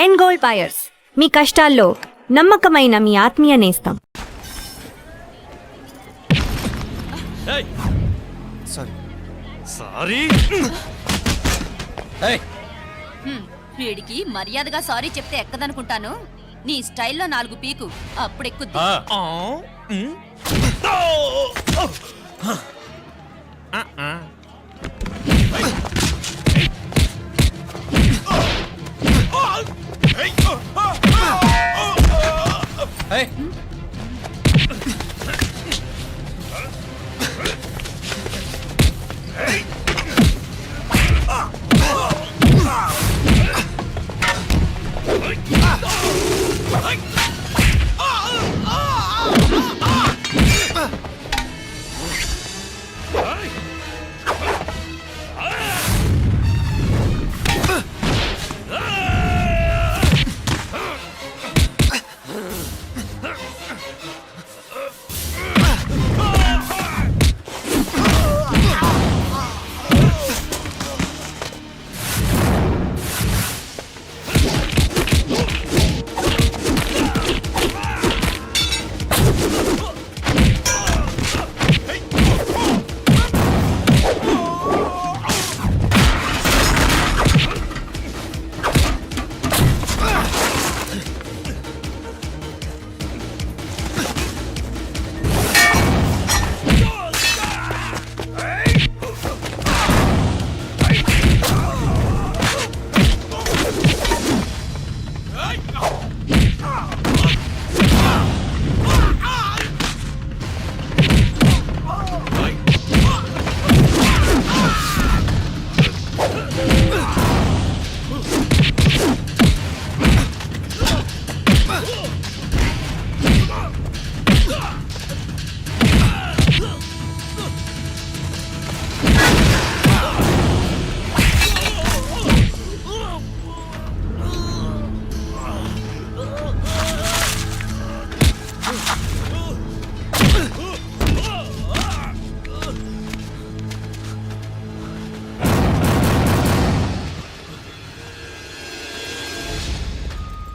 End goal buyers, మీ కష్టాల్లో నమ్మకమైన మీ ఆత్మీయ నేస్తం. వీడికి మర్యాదగా సారీ చెప్తే ఎక్కదనుకుంటాను. నీ స్టైల్లో 4 పీకు, అప్పుడు ఎక్కుద్ది.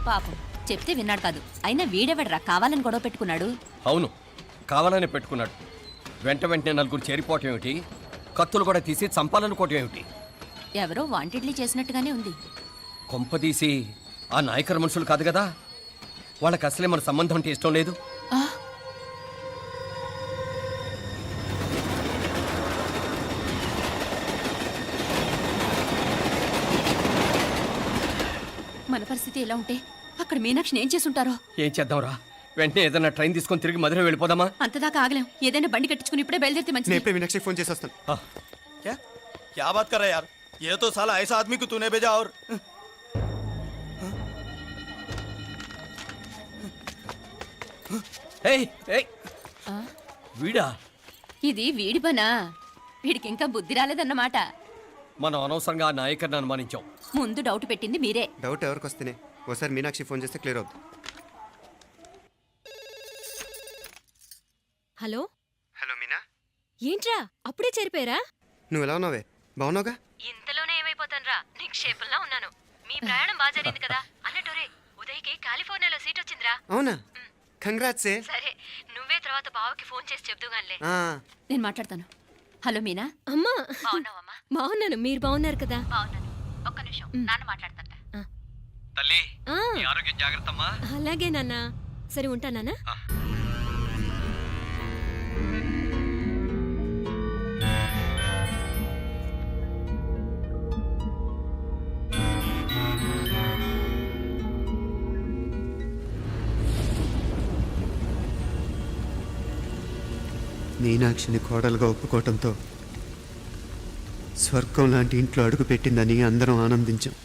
పాపం చెప్తే విన్నాడు కాదు. అయినా వీడెవడరా కావాలని గొడవ పెట్టుకున్నాడు? అవును, కావాలనే పెట్టుకున్నాడు. వెంటనే నలుగురు చేరిపోవటం ఏమిటి, కత్తులు కూడా తీసి చంపాలనుకోవటం ఏమిటి? ఎవరో వాంటెడ్లీ చేసినట్టుగానే ఉంది. కొంపదీసి ఆ నాయకర్ మనుషులు కాదు కదా? వాళ్ళకి అసలే మన సంబంధం అంటే ఇష్టం లేదు. మన పరిస్థితి ఎలా ఉంటే అక్కడ మీనాక్షిని ఏం చేసుంటారో. ఏం చేద్దాంరా, వెంటనే ఏదైనా ట్రైన్ తీసుకొని తిరిగి మధుర వెళ్ళిపోదామా? అంతదాకా ఆగలేం. ఏదైనా బండి కట్టించుకుని ఇప్పుడే బయలుదేరితే మంచిది. నేను मीनाक्षी फोन చేసి వస్తాను. क्या बात कर रहा है यार, ये तो साला ऐसा आदमी को तूने भेजा और వీడా? ఇది వీడి పనా? వీడికి ఇంకా బుద్ధి రాలేదన్నమాట. మనం అనవసరంగా ఆ నాయకర్ని అనుమానించాం. ముందు డౌట్ పెట్టింది మీరే. డౌట్ ఎవరికి వస్తేనే ఓసారి మీనాక్షి ఫోన్ చేస్తే క్లియర్ అవుతుంది. హలో హలో మీనా, ఏంట్రా అప్పుడే చేరిపోయారా? నువ్వు ఎలా ఉన్నావే? బాగున్నావుగా? ఇంతలోనే ఏమైపోతాన్రా, నిక్షేపంలా ఉన్నాను. మీ ప్రయాణం బాగా జరిగింది కదా? అన్నట్టురే ఉదయ్కి కాలిఫోర్నియాలో సీట్ వచ్చిందిరా. అవునా? కంగ్రాట్స్. సరే, నువ్వే తర్వాత బావకి ఫోన్ చేసి చెప్దుగానిలే. నేను మాట్లాడతాను. హలో మీనా. అమ్మా, బాగున్నావమ్మా? బాగున్నాను, మీరు బాగున్నారు కదా? బాగున్నాను. ఒక్క నిమిషం, నాన్న మాట్లాడతాను. తల్లి, నీ ఆరోగ్యం జాగ్రత్తమ్మా. అలాగే నాన్న. సరే ఉంటా నాన్న. మీనాక్షిని కోడలుగా ఒప్పుకోవటంతో స్వర్గం లాంటి ఇంట్లో అడుగు పెట్టిందని అందరం ఆనందించాం.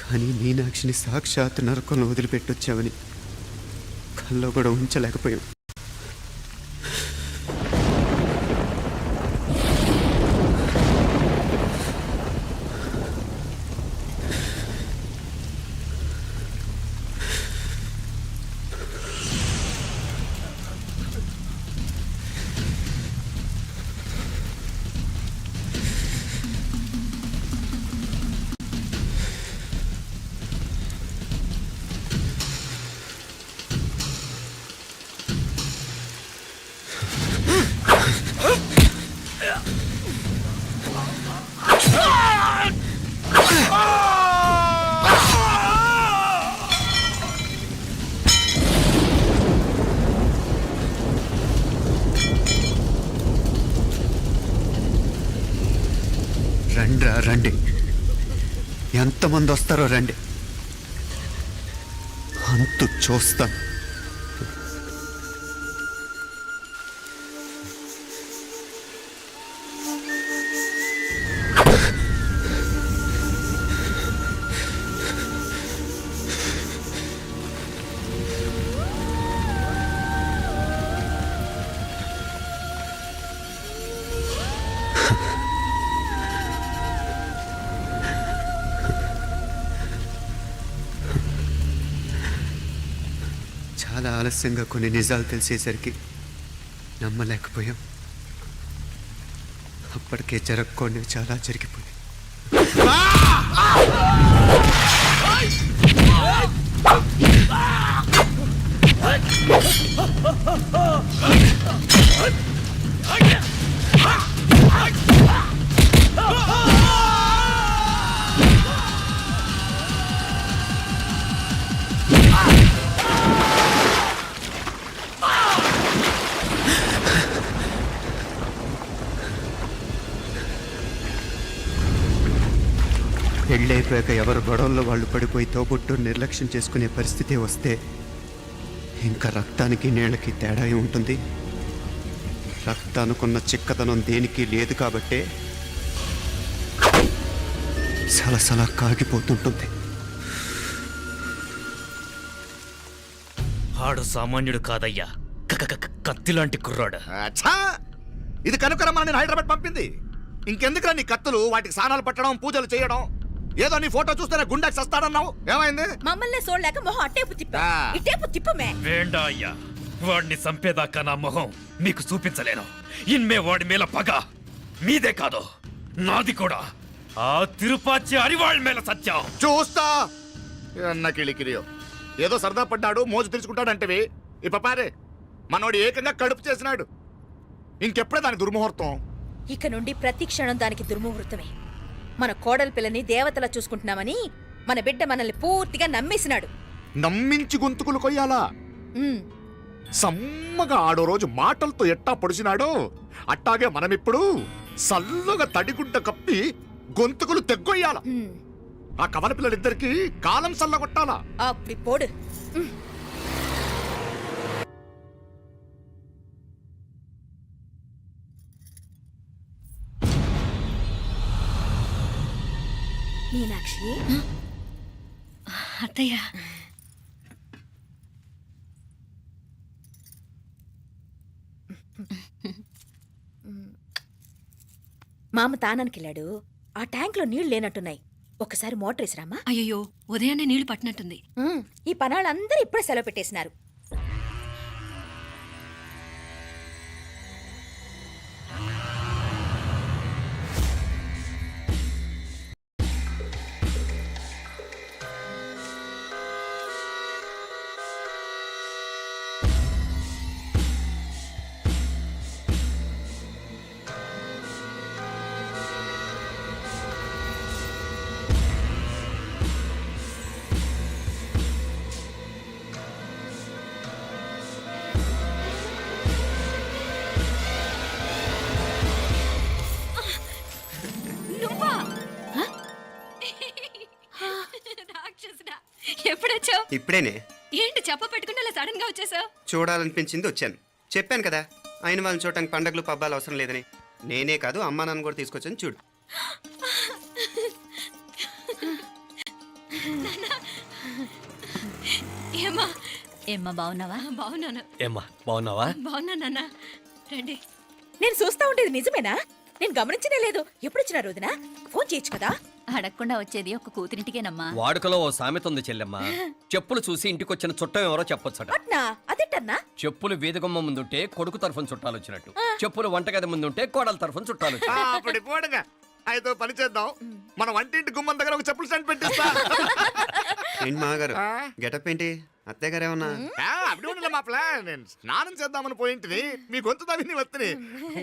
కానీ మీనాక్షిని సాక్షాత్ నరకంలో వదిలిపెట్టొచ్చామని కల్లో కూడా ఉంచలేకపోయాం. రండి, ఎంతమంది వస్తారో రండి, అంతు చూస్తాను. చాలా ఆలస్యంగా కొన్ని నిజాలు తెలిసేసరికి నమ్మలేకపోయాం. అప్పటికే జరగకుండా చాలా జరిగిపోయాయి. పెళ్ళైపోయాక ఎవరు గొడవల్లో వాళ్ళు పడిపోయి తోబుట్టు నిర్లక్ష్యం చేసుకునే పరిస్థితి వస్తే ఇంకా రక్తానికి నీళ్ళకి తేడా ఉంటుంది. రక్తానుకున్న చిక్కదనం దేనికి లేదు కాబట్టే సలసలా కాగిపోతుంటుంది. ఆడు సామాన్యుడు కాదయ్యా, కత్తిలాంటి కుర్రాడు. అచ్చా, ఇది కనుకరమ్మా నేను హైదరాబాద్ పంపింది. ఇంకెందుకురా నీ కత్తులు, వాటికి స్నానాలు పట్టడం, పూజలు చేయడం? ఏదో నీ ఫోటో చూస్తేనే గుండెకి సస్తాడన్నావు, ఏమైంది? మమ్మల్ని చూడలేక మొహం అట్టేపు తిప్పా, ఇట్టేపు తిప్పమే. వేండా అయ్యా, వాడిని చంపేదాకా నా మొహం మీకు చూపించలేను. ఇన్మే వాడి మేల పగ మీదే కాదు, నాది కూడా. ఆ తిరుపాచి అరివాళ్ళ మేల సత్యం చూస్తా. అన్న కిళికిరియో ఏదో సరదా పడ్డాడు, మోజు తెచ్చుకుంటాడంటవి. ఈ పపారే మనోడు ఏకంగా కడుపు చేసినాడు. ఇంకెప్పుడే దాని దుర్ముహూర్తం. ఇక నుండి ప్రతి క్షణం దానికి దుర్ముహూర్తమే. మన కోడలి పిల్లని దేవతలా చూసుకుంటున్నామని మన బిడ్డ మనల్ని పూర్తిగా నమ్మేసినాడు. నమ్మించి గొంతుకులు కొయ్యాలా? ఉమ్, సమ్మగా ఆడో రోజు మాటలతో ఎట్టా పొడిచినాడో అట్టాగే మనమిప్పుడు సల్లుగా తడిగుడ్డ కప్పి గొంతుకులు తెగ్గొయ్యాల. ఉమ్. ఆ కవల పిల్లలిద్దరికి కాలం సల్లగొట్టాలా. అప్పుడు పోడు. ఉమ్. మీనాక్షి, అత్తయ్య, మామ తానానికి వెళ్ళాడు. ఆ ట్యాంక్ లో నీళ్లు లేనట్టున్నాయి. ఒకసారి మోటార్ వేసిరామా. అయ్యో ఉదయాన్నే నీళ్లు పట్టినట్టుంది. ఈ పనాళ్ళందరూ ఇప్పుడే సెలవు పెట్టేసినారు. ఎప్పుడొచ్చావు? ఇప్పుడేనే. ఏంటి చెప్ప పెట్టుకుంటే అలా సడన్ గా వచ్చేసావు? చూడాలనిపించింది వచ్చాను. చెప్పాను కదా, అయిన వాళ్ళని చూడటానికి పండగలు పబ్బాలు అవసరం లేదని. నేనే కాదు, అమ్మా నాన్న కూడా తీసుకొచ్చాను చూడు. ఏమ్మా బాగున్నావా? బాగున్నాను. ఏమ్మా బాగున్నావా? బాగున్నా నాన్న. రండి. నేను చూస్తా ఉండేది నిజమేనా? నేను గమనించనే లేదు. ఎప్పుడొచ్చినా రోజున ఫోన్ చేయొచ్చు కదా. అడగకుండా వచ్చేది ఒక కూతురింటికేనమ్మా. వాడుకలో ఓ సామెత ఉంది చెల్లెమ్మ. చెప్పులు చూసి ఇంటికొచ్చిన చుట్టం ఎవరో చెప్పొచ్చట. అట్నా? అదేటన్నా? చెప్పులు వీధగుమ్మ ముందుంటే కొడుకు తరఫున చుట్టాలు వచ్చినట్టు, చెప్పులు వంటగది ముందుంటే కోడల తరఫున చుట్టాలు వచ్చినట్టు. అప్పుడు పోడుగా అయితే పని చేద్దాం. మన వంటింటి గుమ్మం దగ్గర ఒక చెప్పులు స్టాండ్ పెట్టిస్తా. ఏంటి మామగారు గెటప్ ఏంటి? అత్తయ్య గారు ఏమన్నా? అప్పుడు ఉండలే మా ప్లాన్. నేను స్నానం చేద్దామని పోయింటిని, మీ గొంతు తవ్వి వస్తుంది.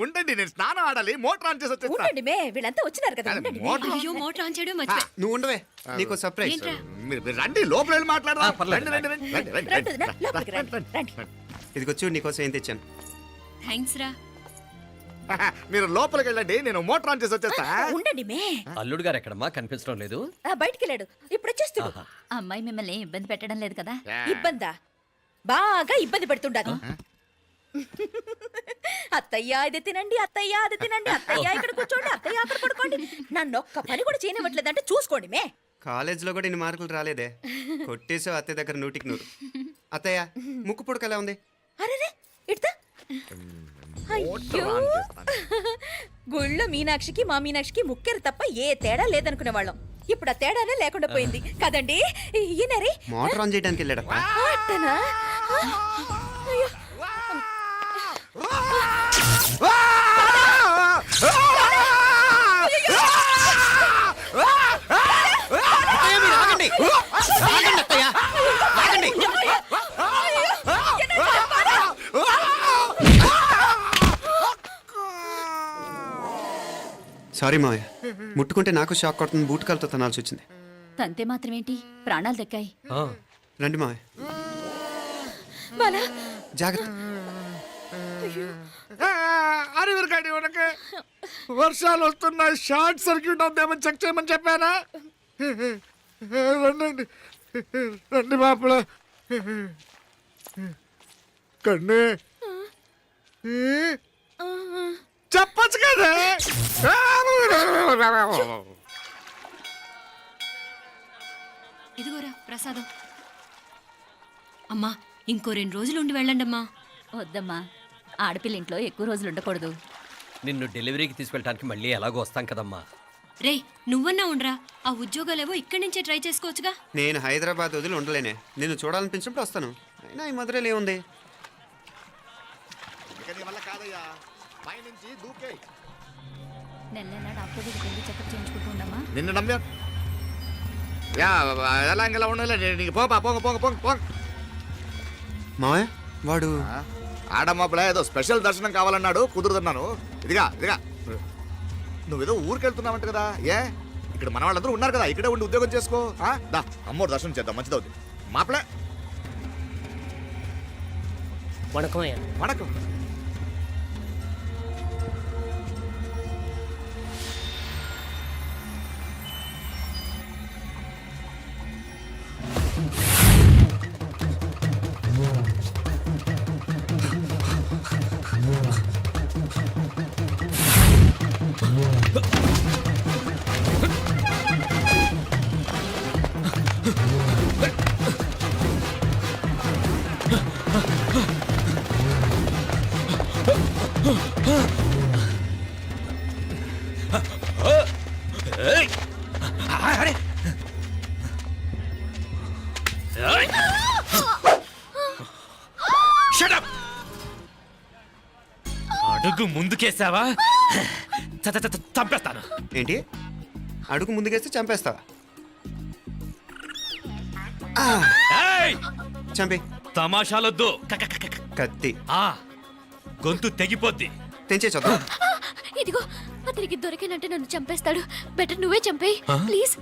ఉండండి, నేను స్నానం ఆడాలి, మోటార్ ఆన్ చేసి వచ్చేస్తా. ఉండండి మే, వీళ్ళంతా వచ్చినారు కదా. ఉండండి మే. మోటార్ అయ్యో మోటార్ ఆన్ చేయడం మర్చిపోయా. నువ్వు ఉండవే, నీకు సర్ప్రైజ్. ఏంట్రా? మీరు రండి, లోపల వెళ్ళి మాట్లాడదాం. పర్లేదు. రండి, రండి, రండి, రండి, రండి వదినా, రండి. లోపలికి రండి, రండి. ఇదిగో చూడు, నీకోసం ఏం తెచ్చాను. థ్యాంక్స్ రా. మీరు లోపలికి వెళ్ళండి, నేను మోటార్ ఆన్ చేసి వచ్చేస్తా. ఉండండి మే. అల్లుడు గారు ఎక్కడమ్మా కనిపించడం లేదు? బయటికి వెళ్ళాడు, ఇప్పుడు వచ్చేస్తాడు. అమ్మాయి మిమ్మల్ని ఇబ్బంది పెట్టడం లేదు కదా? ఇబ్బందా? బాగా ఇబ్బంది పెడుతుండదు. అత్తయ్య ఇది తినండి, అత్తయ్య అది తినండి, అత్తయ్య ఇక్కడ కూర్చోండి, అత్తయ్య అక్కడ పడుకోండి. నన్ను ఒక్క పని కూడా చేయనివ్వట్లేదంటే చూసుకోండి మే. కాలేజీలో కూడా ఇన్ని మార్కులు రాలేదే. కొట్టేసావు అత్తయ్య దగ్గర 100కి 100. అత్తయ్య ముక్కు పుడక ఎలా ఉంది? అరే ఇడతా. అయ్యో, గుళ్ళో మీనాక్షికి మా మీనాక్షికి ముక్కెరు తప్ప ఏ తేడా లేదనుకునే వాళ్ళం. ఇప్పుడు ఆ తేడానే లేకుండా పోయింది కదండి. ఈయనరే మోటార్ ఆన్ చేయడానికి వెళ్ళాడప్ప. అట్టనా? అయ్యో. సారీ మావయ్య, ముట్టుకుంటే నాకు షాక్ కొడుతుంది. బూటకాలతో తనాల్సి వచ్చింది. తంతే మాత్రమేంటి, ప్రాణాలు దక్కాయి. ఆ, రండి మావయ్య, బాలా, జాగ్రత్త. అరవిరకండి ఉనకే వర్షాలు వస్తున్నాయి, షార్ట్ సర్క్యూట్ అవుతామని చెక్ చేయమని చెప్పానా? రండి రండి మాపల కన్నే చెప్పచ్చు కదా. ఇదిగోరా ప్రసాదం. అమ్మా ఇంకో 2 రోజులు ఉండి వెళ్ళండమ్మా. వద్దమ్మా, ఆడపిల్ల ఇంట్లో ఎక్కువ రోజులు ఉండకూడదు. నిన్ను డెలివరీకి తీసుకెళ్ళడానికి మళ్ళీ ఎలాగో వస్తాం కదమ్మా. రేయ్ నువ్వన్నా ఉండరా, ఆ ఉద్యోగాలేవో ఇక్కడి నుంచే ట్రై చేసుకోవచ్చుగా. నేను హైదరాబాద్ వదిలి ఉండలేనే. నిన్ను చూడాలనిపించినప్పుడు వస్తాను. అయినా ఈ మధురైలో ఏముంది? వల్ల కాదయ్యా, పైనుంచి దూకే. నెల నెల డాక్టర్ దగ్గరికి వెళ్ళి చెకప్ చేయించుకుంటూ ఉండమ్మా. నిన్ను నమ్మా యా ఎలా ఇంకెలా ఉండాలి. నీకు పోపా పోంగ పోంగ పోంగ పోంగ. మావయ్య వాడు ఆడమ్మప్పుడే ఏదో స్పెషల్ దర్శనం కావాలన్నాడు, కుదురుతున్నాను. ఇదిగా నువ్వేదో ఊరికెళ్తున్నావంట కదా. ఏ ఇక్కడ మన వాళ్ళందరూ ఉన్నారు కదా, ఇక్కడే ఉండి ఉద్యోగం చేసుకో. దా అమ్మోరు దర్శనం చేద్దాం, మంచిదవుతుంది. మాపలే వణకం. అడుగు ముందుకేసావా చంపేస్తాను. ఏంటి? అడుగు ముందుకేస్తే చంపేస్తావా? ఏయ్! చంపి. తమాషాలొద్దు. కత్తి ఆ గొంతు తెగిపోద్ది. తెంచే చూద్దాం. ఇదిగో అతనికి దొరికినంటే నన్ను చంపేస్తాడు. బెటర్ నువ్వే చంపేయి ప్లీజ్.